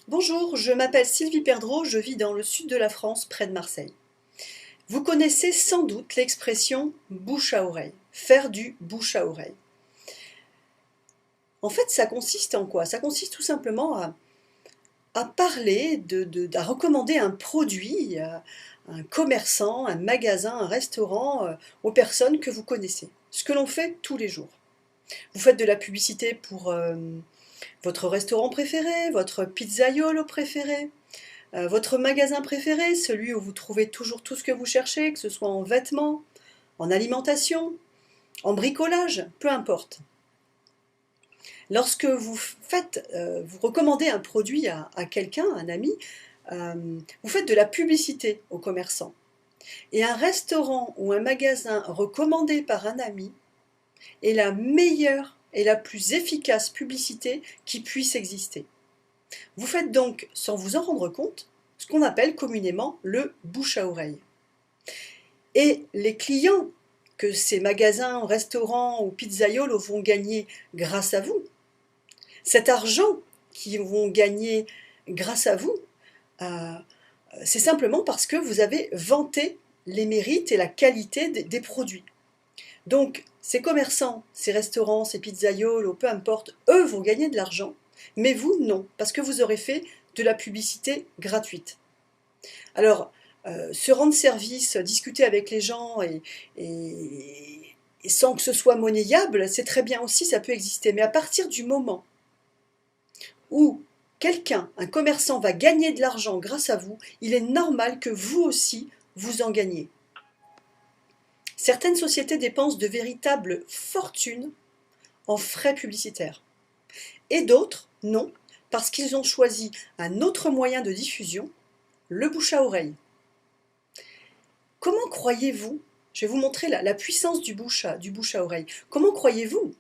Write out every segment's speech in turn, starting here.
Bonjour, je m'appelle Sylvie Perdreau, je vis dans le sud de la France, près de Marseille. Vous connaissez sans doute l'expression bouche à oreille, faire du bouche à oreille. En fait, ça consiste en quoi? Ça consiste tout simplement à parler, à recommander un produit à un commerçant, un magasin, un restaurant, aux personnes que vous connaissez. Ce que l'on fait tous les jours. Vous faites de la publicité pour votre restaurant préféré, votre pizzaiolo préféré, votre magasin préféré, celui où vous trouvez toujours tout ce que vous cherchez, que ce soit en vêtements, en alimentation, en bricolage, peu importe. Lorsque vous recommandez un produit à quelqu'un, un ami, vous faites de la publicité aux commerçants. Et un restaurant ou un magasin recommandé par un ami est la meilleure et la plus efficace publicité qui puisse exister. Vous faites donc, sans vous en rendre compte, ce qu'on appelle communément le bouche à oreille. Et les clients que ces magasins, restaurants ou pizzaiolos vont gagner grâce à vous, cet argent qu'ils vont gagner grâce à vous, euh, c'est simplement parce que vous avez vanté les mérites et la qualité des produits. Donc, ces commerçants, ces restaurants, ces pizzaiolos, peu importe, eux vont gagner de l'argent, mais vous, non, parce que vous aurez fait de la publicité gratuite. Alors, se rendre service, discuter avec les gens et sans que ce soit monnayable, c'est très bien aussi, ça peut exister. Mais à partir du moment où quelqu'un, un commerçant, va gagner de l'argent grâce à vous, il est normal que vous aussi, vous en gagniez. Certaines sociétés dépensent de véritables fortunes en frais publicitaires. Et d'autres, non, parce qu'ils ont choisi un autre moyen de diffusion, le bouche à oreille. Comment croyez-vous, je vais vous montrer la puissance du bouche à oreille, comment croyez-vous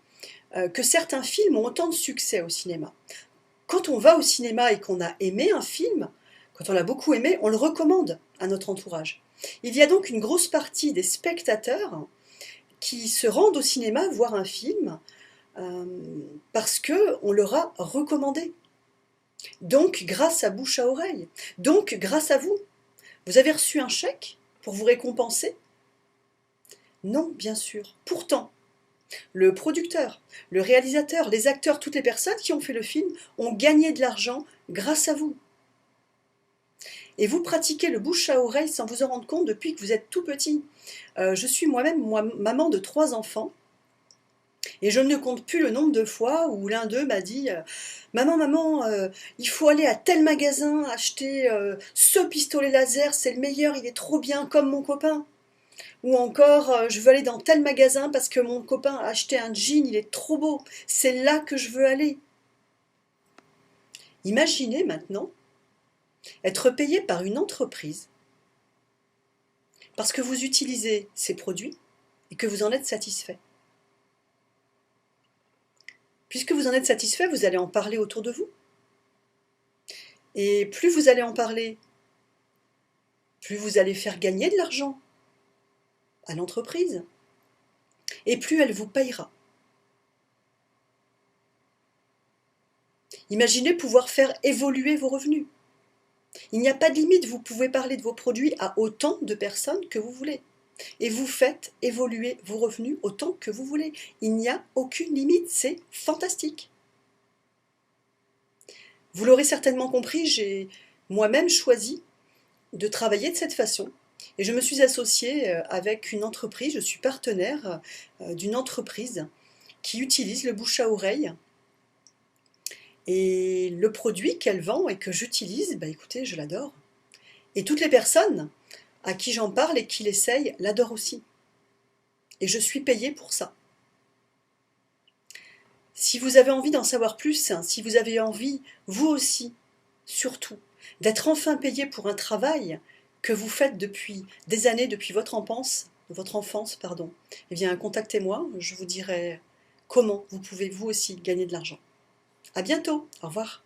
que certains films ont autant de succès au cinéma? Quand on va au cinéma et qu'on a aimé un film, quand on l'a beaucoup aimé, on le recommande à notre entourage. Il y a donc une grosse partie des spectateurs qui se rendent au cinéma voir un film parce qu'on leur a recommandé. Donc grâce à bouche à oreille, donc grâce à vous. Vous avez reçu un chèque pour vous récompenser? Non, bien sûr. Pourtant, le producteur, le réalisateur, les acteurs, toutes les personnes qui ont fait le film ont gagné de l'argent grâce à vous. Et vous pratiquez le bouche à oreille sans vous en rendre compte depuis que vous êtes tout petit. Je suis moi-même maman de 3 enfants et je ne compte plus le nombre de fois où l'un d'eux m'a dit maman, il faut aller à tel magasin acheter ce pistolet laser, c'est le meilleur, il est trop bien comme mon copain. Ou encore, je veux aller dans tel magasin parce que mon copain a acheté un jean, il est trop beau, c'est là que je veux aller. Imaginez maintenant être payé par une entreprise parce que vous utilisez ces produits et que vous en êtes satisfait. Puisque vous en êtes satisfait, vous allez en parler autour de vous. Et plus vous allez en parler, plus vous allez faire gagner de l'argent à l'entreprise, et plus elle vous payera. Imaginez pouvoir faire évoluer vos revenus. Il n'y a pas de limite, vous pouvez parler de vos produits à autant de personnes que vous voulez. Et vous faites évoluer vos revenus autant que vous voulez. Il n'y a aucune limite, c'est fantastique. Vous l'aurez certainement compris, j'ai moi-même choisi de travailler de cette façon. Et je me suis associée avec une entreprise, je suis partenaire d'une entreprise qui utilise le bouche à oreille. Et le produit qu'elle vend et que j'utilise, bah écoutez, je l'adore. Et toutes les personnes à qui j'en parle et qui l'essayent l'adorent aussi. Et je suis payée pour ça. Si vous avez envie d'en savoir plus, si vous avez envie, vous aussi, surtout, d'être enfin payé pour un travail que vous faites depuis des années, depuis votre enfance, eh bien contactez-moi, je vous dirai comment vous pouvez vous aussi gagner de l'argent. À bientôt, au revoir.